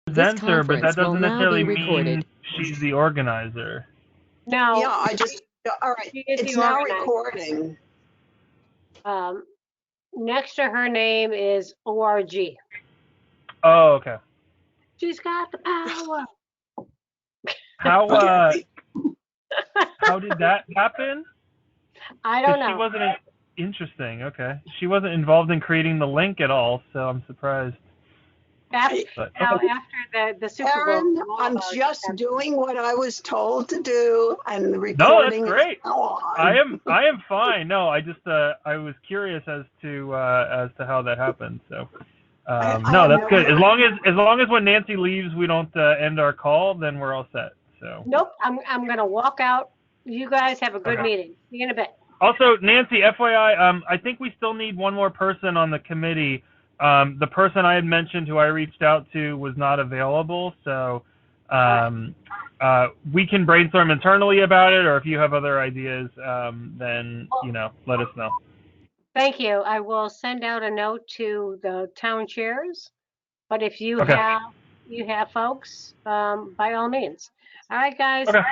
This presenter, but that conference will doesn't now necessarily be recorded. mean she's the organizer. No. Yeah, all right, She is it's the now organizer. recording. Next to her name is ORG. Oh, okay. She's got the power. How how did that happen? I don't She know. wasn't interesting. Okay, she wasn't involved in creating the link at all, so I'm surprised. After, But, after the Super Bowl. Aaron, all I'm about just that. doing what I was told to do, and the no, recording that's great. is now on. I am fine. No, I just I was curious as to how that happened. So no, that's good. As long as when Nancy leaves, we don't end our call, then we're all set. So. Nope, I'm gonna walk out. You guys have a good meeting. See you in a bit. Also, Nancy, FYI, I think we still need one more person on the committee. The person I had mentioned who I reached out to was not available, so we can brainstorm internally about it, or if you have other ideas, then, let us know. Thank you. I will send out a note to the town chairs, but if you Okay. have folks, by all means. All right, guys. Okay.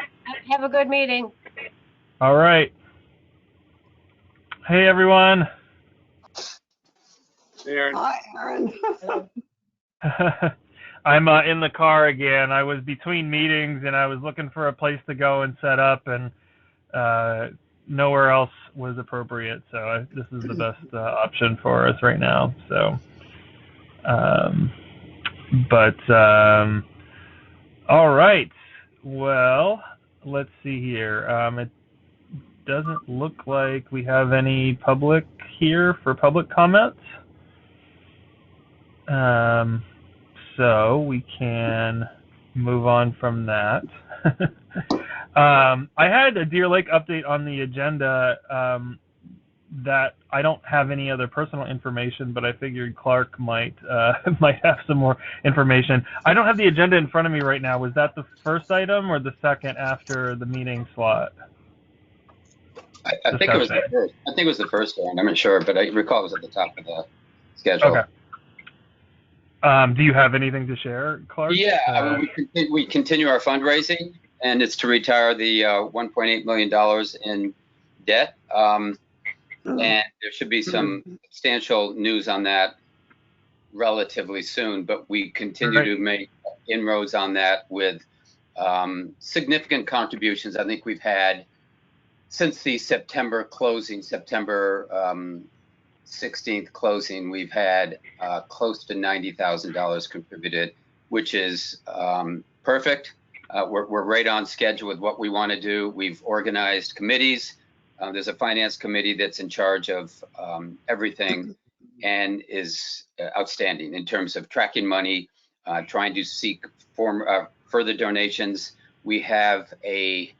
Have a good meeting. All right. Hey, everyone. Aaron. Hi, Aaron. I'm in the car again. I was between meetings, and I was looking for a place to go and set up, and nowhere else was appropriate. So this is the best option for us right now. So, all right. Well, let's see here. It doesn't look like we have any public here for public comments. So we can move on from that. I had a Deer Lake update on the agenda that I don't have any other personal information, but I figured Clark might have some more information. I don't have the agenda in front of me right now. Was that the first item or the second after the meeting slot? I think it was the first. I think it was the first one. I'm not sure, but I recall it was at the top of the schedule. Okay. Do you have anything to share, Clark? Yeah, we continue our fundraising, and it's to retire the $1.8 million in debt. And there should be some substantial news on that relatively soon, but we continue to make inroads on that with significant contributions. I think we've had, since the September closing, September 16th closing, we've had close to $90,000 contributed, which is perfect. We're right on schedule with what we want to do. We've organized committees. There's a finance committee that's in charge of everything and is outstanding in terms of tracking money, trying to seek further donations. We have a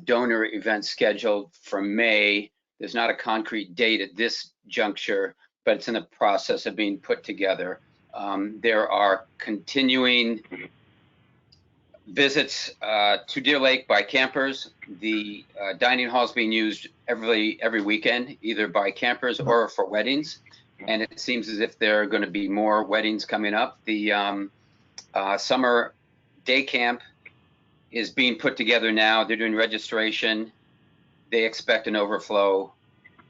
donor event scheduled for May. There's not a concrete date at this juncture, but it's in the process of being put together. There are continuing visits to Deer Lake by campers. The dining hall is being used every weekend, either by campers or for weddings. And it seems as if there are going to be more weddings coming up. The summer day camp is being put together now. They're doing registration. They expect an overflow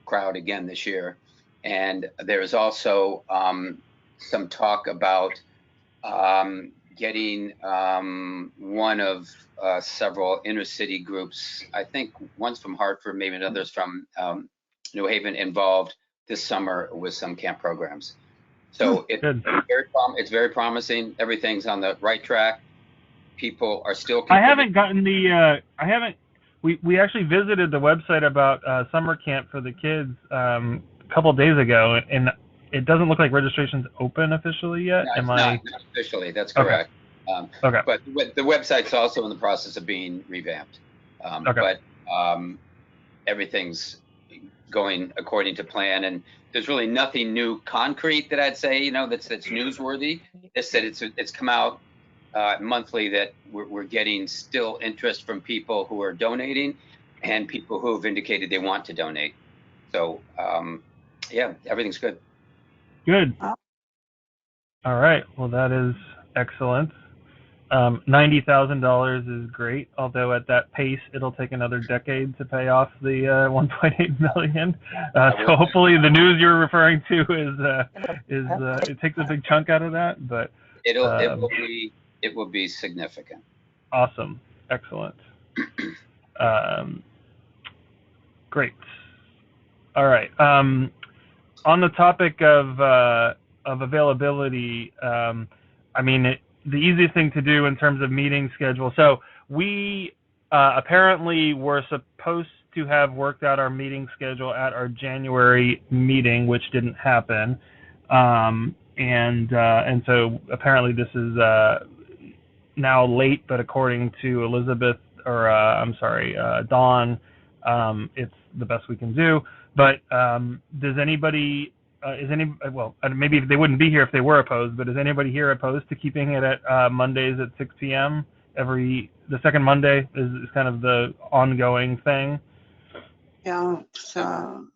crowd again this year. And there's also some talk about getting one of several inner city groups. I think one's from Hartford, maybe another's from New Haven, involved this summer with some camp programs. So it's very promising. Everything's on the right track. People are still. I haven't gotten the. We actually visited the website about summer camp for the kids a couple of days ago, and it doesn't look like registration's open officially yet. No, not officially. That's correct. Okay. But the website's also in the process of being revamped. But everything's going according to plan, and there's really nothing new concrete that I'd say, that's newsworthy. It's that it's come out monthly that we're getting still interest from people who are donating and people who have indicated they want to donate. So yeah, everything's good. Good. All right. Well, that is excellent. $90,000 is great, although at that pace, it'll take another decade to pay off the 1.8 million. So hopefully, the news you're referring to is it takes a big chunk out of that, but it will be significant. Awesome, excellent, great. All right. On the topic of availability, I mean, the easiest thing to do in terms of meeting schedule. So we apparently were supposed to have worked out our meeting schedule at our January meeting, which didn't happen. And so apparently this is now late, but according to Elizabeth, or Dawn, it's the best we can do. But does anybody? Well, maybe they wouldn't be here if they were opposed, but is anybody here opposed to keeping it at Mondays at 6 p.m. The second Monday is kind of the ongoing thing? Yeah, so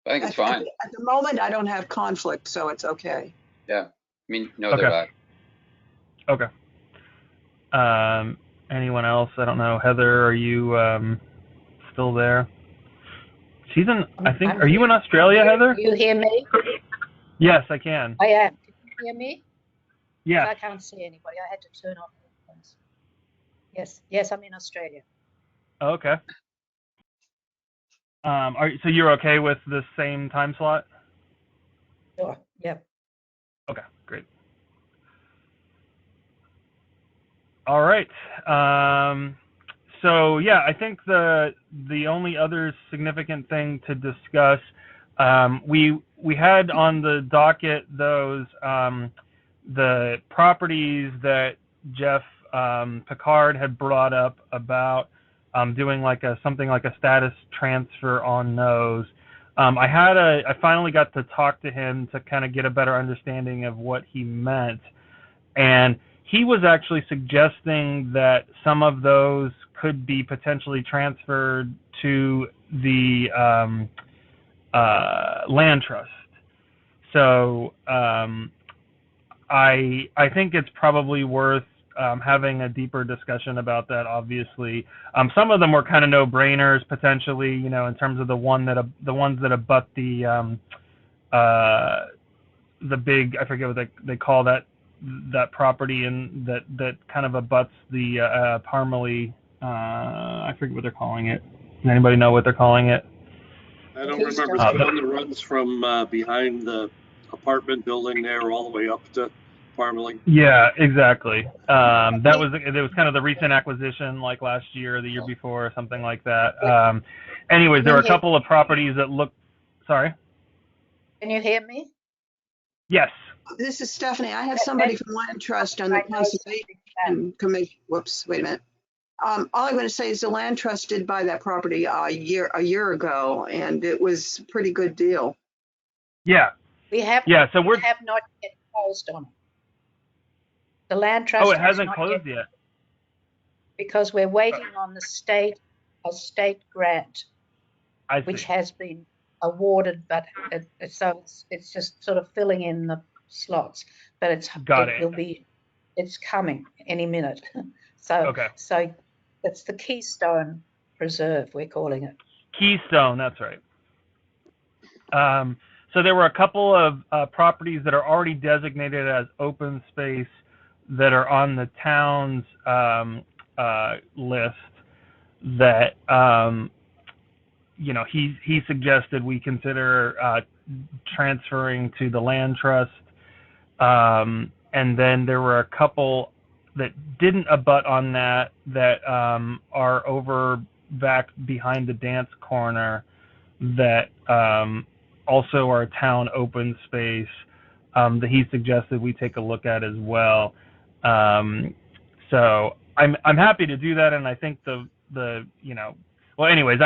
I think it's fine. At the moment, I don't have conflict, so it's okay. Yeah, I mean, no, they're back. Okay. Anyone else? I don't know. Heather, are you still there? She's in, I think, are you in Australia, Heather? You hear me? Yes, I can. I am. Can you hear me? Yes. I can't see anybody. I had to turn off the phones. Yes, I'm in Australia. Okay. So you're okay with the same time slot? Sure, yeah. Okay, great. All right. So yeah, I think the only other significant thing to discuss, we had on the docket those the properties that Jeff Picard had brought up about doing like something like a status transfer on those. I finally got to talk to him to kind of get a better understanding of what he meant, and he was actually suggesting that some of those could be potentially transferred to the land trust. So I think it's probably worth having a deeper discussion about that. Obviously, some of them were kind of no-brainers potentially, you know, in terms of the ones that abut the big, I forget what they call that property, and that kind of abuts the Parmalee. I forget what they're calling it. Does anybody know what they're calling it? I don't remember. It's the one that runs from behind the apartment building there all the way up to Parmalee. Yeah, exactly. It was kind of the recent acquisition, like last year or the year before, or something like that. Anyways, there were a couple of properties that look. Sorry. Can you hear me? Yes. This is Stephanie. I have somebody from Land Trust on the Conservation Commission. Whoops, wait a minute. All I'm going to say is the Land Trust did buy that property a year ago, and it was a pretty good deal. Yeah. We have not yet closed on it. The Land Trust. Oh, it hasn't closed yet. Because we're waiting on a state grant, which has been awarded, but it's just sort of filling in the slots. But it's coming any minute. So it's the Keystone Preserve, we're calling it. Keystone, that's right. So there were a couple of properties that are already designated as open space that are on the town's list that he suggested we consider transferring to the land trust, and then there were a couple that didn't abut on that are over back behind the dance corner that also are town open space that he suggested we take a look at as well. So I'm happy to do that, and I think well, anyways,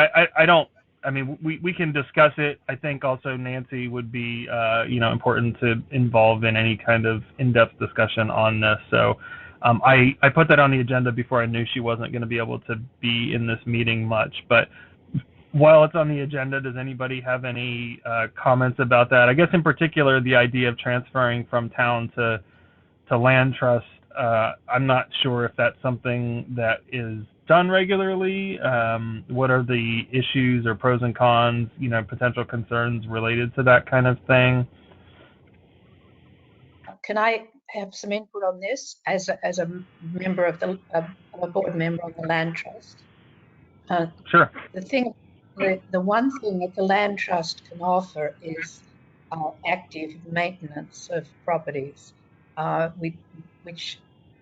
we can discuss it. I think also Nancy would be important to involve in any kind of in-depth discussion on this. So I put that on the agenda before I knew she wasn't going to be able to be in this meeting much. But while it's on the agenda, does anybody have any comments about that? I guess in particular the idea of transferring from town to land trust. I'm not sure if that's something that is done regularly. What are the issues or pros and cons, potential concerns related to that kind of thing? Can I have some input on this as a member of a board member on the Land Trust? Sure. The one thing that the Land Trust can offer is active maintenance of properties, which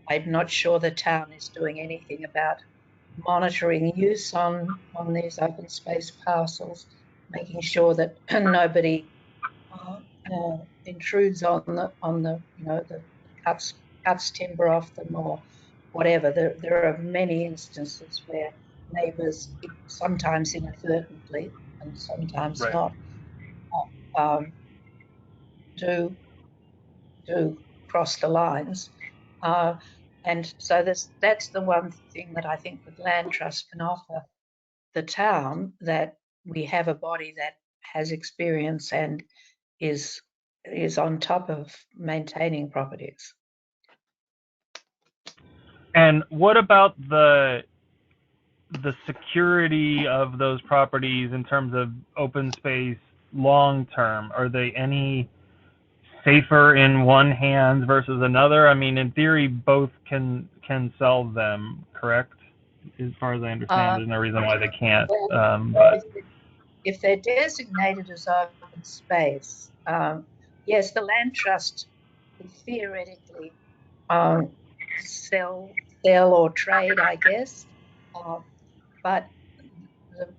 I'm not sure the town is doing anything about monitoring use on these open space parcels, making sure that nobody intrudes on the the cuts timber off them or whatever. There are many instances where neighbours, sometimes inadvertently and sometimes Right. not, do cross the lines. And so that's the one thing that I think the Land Trust can offer the town, that we have a body that has experience and is on top of maintaining properties. And what about the security of those properties in terms of open space long term? Are they any safer in one hand versus another? I mean, in theory, both can sell them, correct? As far as I understand, there's no reason why they can't. But if they're designated as open space, yes, the Land Trust could theoretically sell or trade, I guess. But at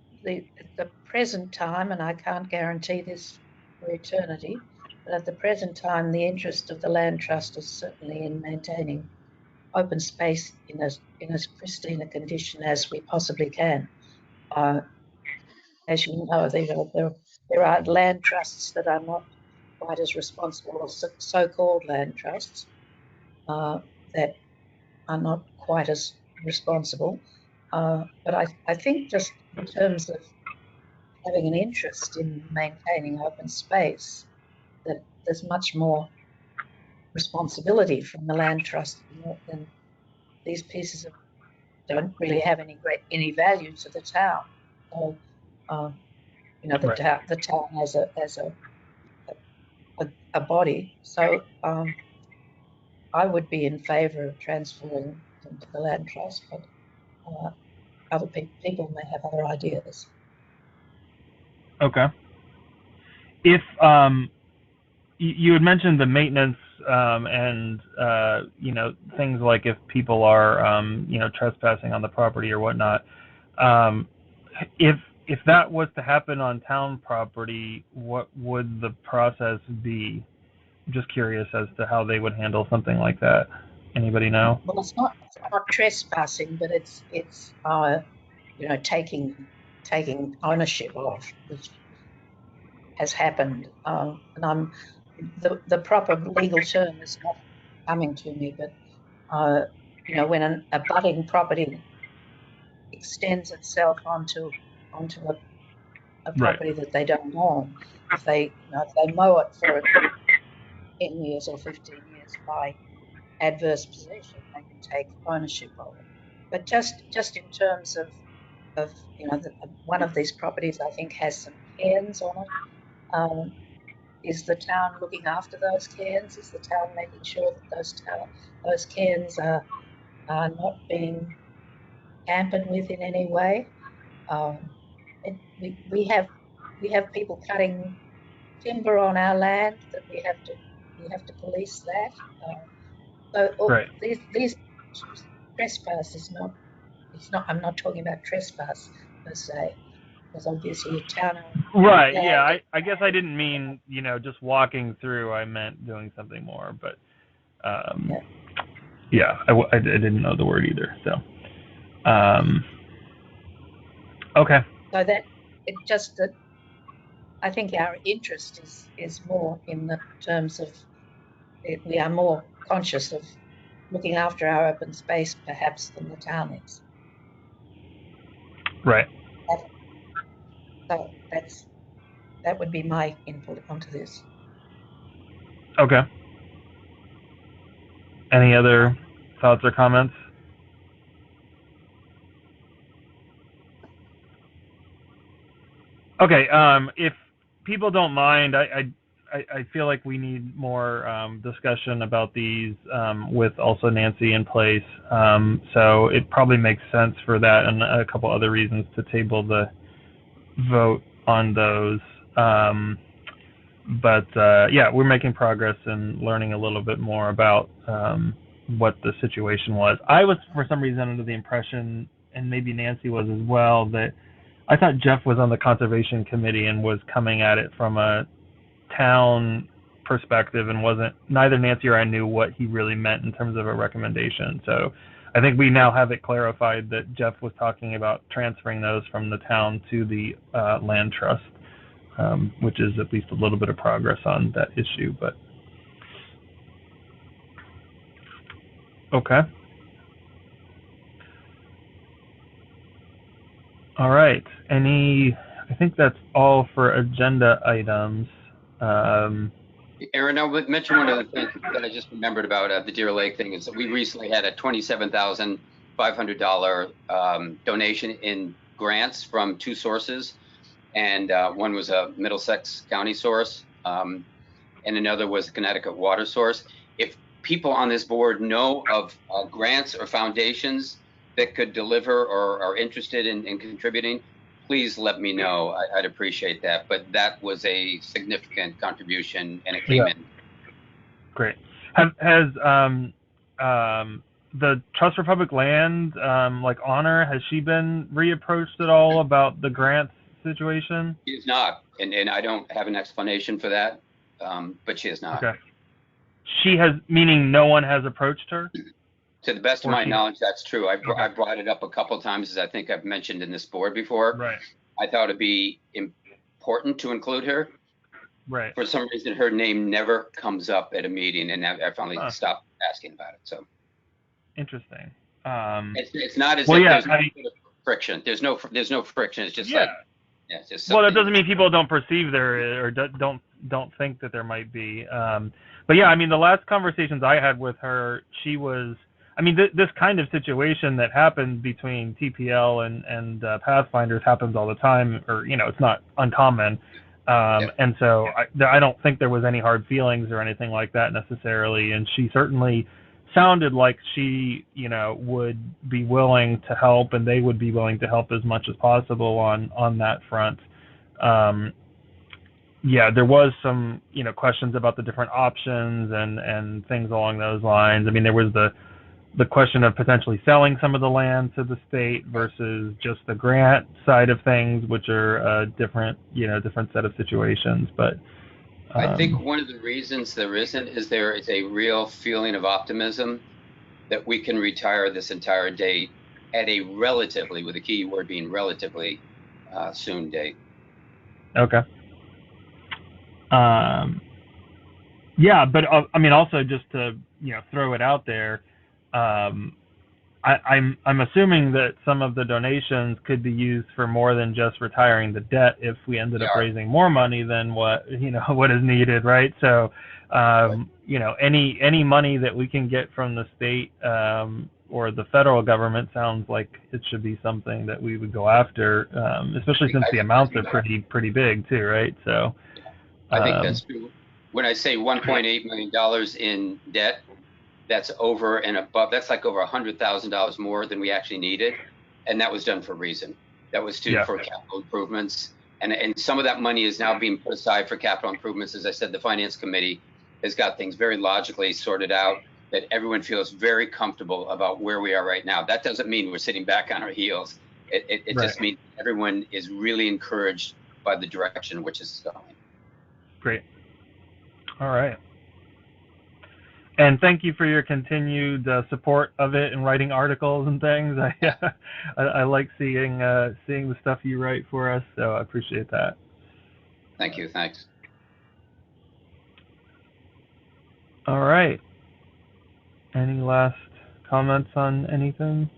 the present time, and I can't guarantee this for eternity, but at the present time, the interest of the Land Trust is certainly in maintaining open space in as pristine a condition as we possibly can. As you know, there are land trusts that are not quite as responsible as so-called land trusts that are not quite as responsible. But I think just in terms of having an interest in maintaining open space, that there's much more responsibility from the land trust than these pieces don't really have any value to the town. So, right. the town as a body. So I would be in favour of transferring them to the land trust, but other people may have other ideas. Okay. If you had mentioned the maintenance and things like if people are trespassing on the property or whatnot, if that was to happen on town property, what would the process be? I'm just curious as to how they would handle something like that. Anybody know? Well, it's not trespassing, but it's taking ownership of, which has happened. And the proper legal term is not coming to me, but when a budding property extends itself onto a Right. property that they don't own, if they mow it for 10 years or 15 years by adverse possession, they can take ownership of it. But just in terms of one of these properties, I think, has some cairns on it. Is the town looking after those cairns? Is the town making sure that those cairns are not being tampered with in any way? We have people cutting timber on our land that we have to police that. Right. These trespass is not. It's not. I'm not talking about trespass per se, because obviously a town. Right. Yeah. I guess I didn't mean just walking through. I meant doing something more. But yeah, I didn't know the word either. So okay. So that it just that I think our interest is more in the terms of we are more conscious of looking after our open space perhaps than the town is. Right. So that would be my input onto this. Okay. Any other thoughts or comments? Okay, if people don't mind, I feel like we need more discussion about these with also Nancy in place. So it probably makes sense for that and a couple other reasons to table the vote on those. But yeah, we're making progress and learning a little bit more about what the situation was. I was, for some reason, under the impression, and maybe Nancy was as well, that I thought Jeff was on the Conservation Committee and was coming at it from a town perspective, and neither Nancy or I knew what he really meant in terms of a recommendation. So I think we now have it clarified that Jeff was talking about transferring those from the town to the land trust, which is at least a little bit of progress on that issue. But okay. All right. I think that's all for agenda items. Aaron, I'll mention one other thing that I just remembered about the Deer Lake thing is that we recently had a $27,500 donation in grants from two sources. And one was a Middlesex County source, and another was a Connecticut water source. If people on this board know of grants or foundations that could deliver or are interested in contributing, please let me know. I'd appreciate that. But that was a significant contribution, and it came in. Great. Has the Trust for Public Land, like Honor, has she been reapproached at all about the grants situation? She is not, and I don't have an explanation for that, but she is not. Okay. She has, meaning no one has approached her? To the best of my knowledge, that's true. I brought it up a couple of times, as I think I've mentioned in this board before. Right. I thought it'd be important to include her. Right. For some reason, her name never comes up at a meeting, and I finally stopped asking about it. So interesting. It's not as if there's no friction. There's no friction. It's just like it's just something. Well, that doesn't mean people don't perceive there or don't think that there might be. But yeah, I mean, the last conversations I had with her, she was. I mean, this kind of situation that happens between TPL and Pathfinders happens all the time, or it's not uncommon. And so I don't think there was any hard feelings or anything like that necessarily. And she certainly sounded like she, would be willing to help, and they would be willing to help as much as possible on that front. Yeah, there was some, questions about the different options and things along those lines. I mean, there was the question of potentially selling some of the land to the state versus just the grant side of things, which are a different set of situations. But I think one of the reasons there isn't is there is a real feeling of optimism that we can retire this entire date at a relatively, with the key word being relatively, soon date. Okay. Yeah, but I mean, also just to throw it out there. I'm assuming that some of the donations could be used for more than just retiring the debt if we ended up raising more money than what is needed, right? So any money that we can get from the state or the federal government sounds like it should be something that we would go after, especially since the amounts are pretty big too, right? So I think that's true. When I say $1.8 million in debt, that's over and above. That's like over $100,000 more than we actually needed, and that was done for a reason. That was for capital improvements, and some of that money is now being put aside for capital improvements. As I said, the Finance Committee has got things very logically sorted out that everyone feels very comfortable about where we are right now. That doesn't mean we're sitting back on our heels. It just means everyone is really encouraged by the direction in which this is going. Great. All right. And thank you for your continued support of it and writing articles and things. I like seeing the stuff you write for us, so I appreciate that. Thank you. Thanks. All right. Any last comments on anything?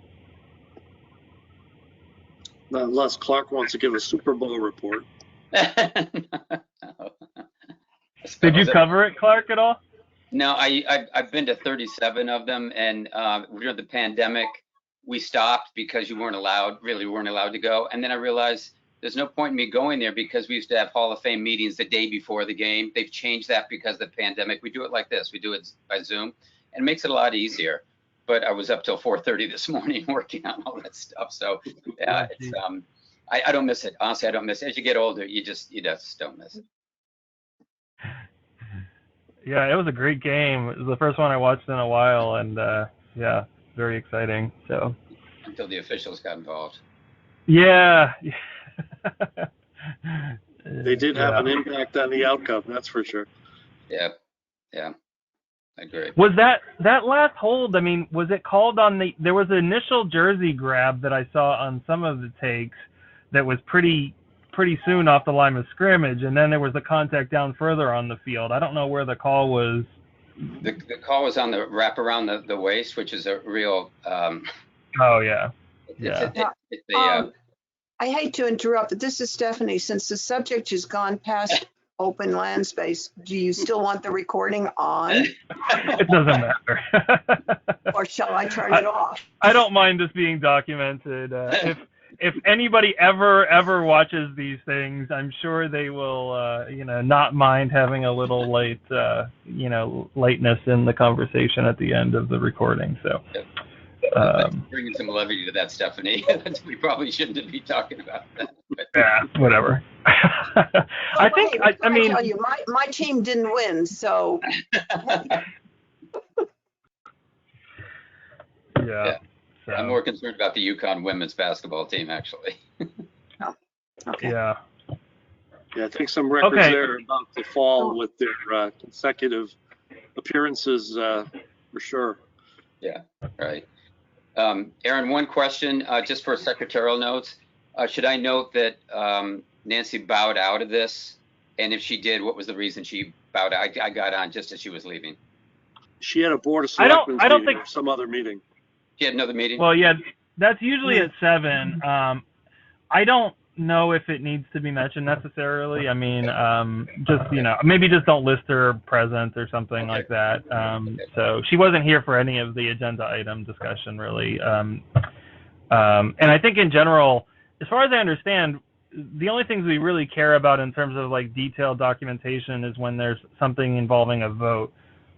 Unless Clark wants to give a Super Bowl report. Did you cover it, Clark, at all? No, I've been to 37 of them, and during the pandemic, we stopped because you weren't allowed to go. And then I realized there's no point in me going there because we used to have Hall of Fame meetings the day before the game. They've changed that because of the pandemic. We do it like this. We do it by Zoom, and it makes it a lot easier. But I was up till 4:30 this morning working on all that stuff. So yeah, it's I don't miss it. Honestly, I don't miss it. As you get older, you just don't miss it. Yeah, it was a great game. It was the first one I watched in a while, and yeah, very exciting. So until the officials got involved. Yeah. They did have an impact on the outcome, that's for sure. Yeah, I agree. Was that last hold? I mean, was it called on the? There was an initial jersey grab that I saw on some of the takes that was pretty soon off the line of scrimmage, and then there was the contact down further on the field. I don't know where the call was. The call was on the wrap around the waist, which is a real. Oh yeah. I hate to interrupt, but this is Stephanie. Since the subject has gone past open land space, do you still want the recording on? It doesn't matter. Or shall I turn it off? I don't mind this being documented. If anybody ever watches these things, I'm sure they will, not mind having a little lateness in the conversation at the end of the recording. So, bringing some levity to that, Stephanie. We probably shouldn't be talking about that. But. Yeah, whatever. I think. I mean, tell you, my team didn't win, so. Yeah. So. I'm more concerned about the UConn women's basketball team, actually. Oh, okay. Yeah. Yeah, I think some records there are about to fall with their consecutive appearances, for sure. Yeah, right. Aaron, one question, just for secretarial notes. Should I note that Nancy bowed out of this? And if she did, what was the reason she bowed out? I got on just as she was leaving. She had a board of selectmen meeting or some other meeting. She had another meeting? Well, yeah, that's usually at 7. I don't know if it needs to be mentioned necessarily. I mean, just, maybe just don't list her present or something like that. So she wasn't here for any of the agenda item discussion, really. And I think in general, as far as I understand, the only things we really care about in terms of like detailed documentation is when there's something involving a vote,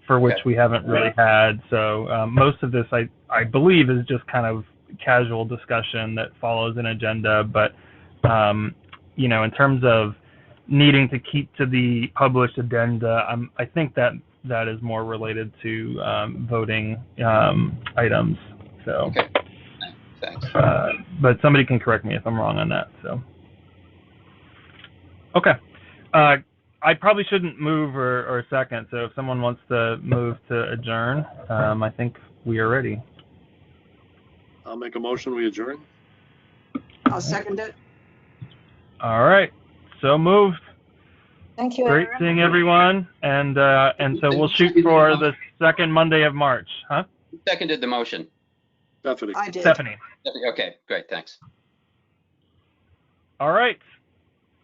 for which we haven't really had. So most of this, I believe, is just kind of casual discussion that follows an agenda. But, in terms of needing to keep to the published addenda, I think that is more related to voting items. So, okay. Thanks. But somebody can correct me if I'm wrong on that. So, okay. I probably shouldn't move or second, so if someone wants to move to adjourn, I think we are ready. I'll make a motion, we adjourn. I'll second it. All right, so moved. Thank you, Great Aaron. seeing everyone, and so we'll shoot for the second Monday of March, huh? Who seconded the motion? Stephanie. I did. Stephanie. Okay, great, thanks. All right.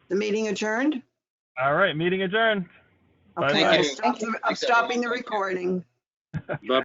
The meeting adjourned? All right, meeting adjourned. Okay, Bye-bye. Thank you. I'm stopping the recording. Bye.